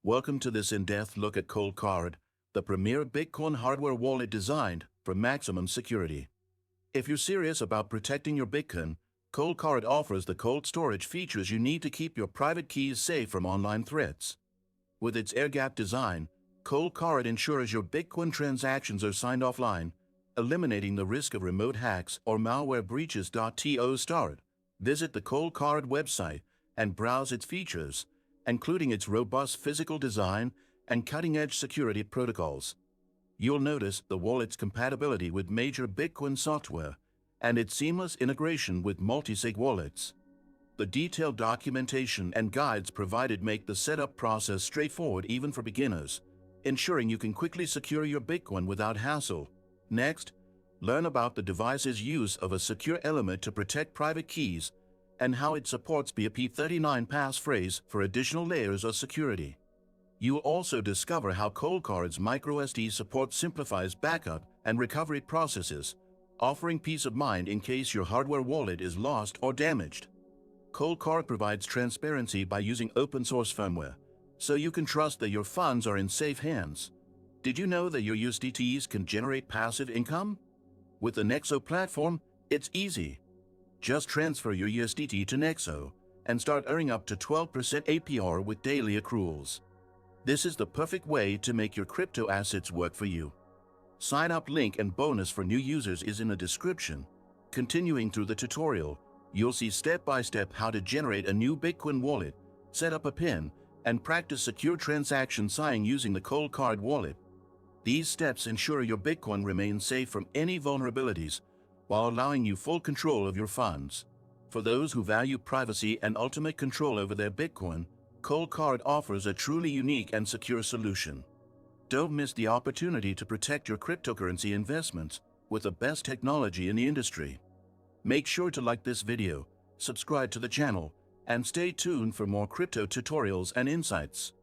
Welcome to this in-depth look at Coldcard, the premier Bitcoin hardware wallet designed for maximum security. If you're serious about protecting your Bitcoin, Coldcard offers the cold storage features you need to keep your private keys safe from online threats. With its air-gap design, Coldcard ensures your Bitcoin transactions are signed offline, eliminating the risk of remote hacks or malware breaches. To start, visit the Coldcard website and browse its features, including its robust physical design and cutting-edge security protocols. You'll notice the wallet's compatibility with major Bitcoin software and its seamless integration with multi-sig wallets. The detailed documentation and guides provided make the setup process straightforward even for beginners, ensuring you can quickly secure your Bitcoin without hassle. Next, learn about the device's use of a secure element to protect private keys and how it supports BIP39 passphrase for additional layers of security. You will also discover how Coldcard's microSD support simplifies backup and recovery processes, offering peace of mind in case your hardware wallet is lost or damaged. Coldcard provides transparency by using open-source firmware, so you can trust that your funds are in safe hands. Did you know that your USDTs can generate passive income? With the Nexo platform, it's easy. Just transfer your USDT to Nexo and start earning up to 12% APR with daily accruals. This is the perfect way to make your crypto assets work for you. Sign up link and bonus for new users is in the description. Continuing through the tutorial, you'll see step-by-step how to generate a new Bitcoin wallet, set up a PIN, and practice secure transaction signing using the Coldcard wallet. These steps ensure your Bitcoin remains safe from any vulnerabilities, while allowing you full control of your funds. For those who value privacy and ultimate control over their Bitcoin, Coldcard offers a truly unique and secure solution. Don't miss the opportunity to protect your cryptocurrency investments with the best technology in the industry. Make sure to like this video, subscribe to the channel, and stay tuned for more crypto tutorials and insights.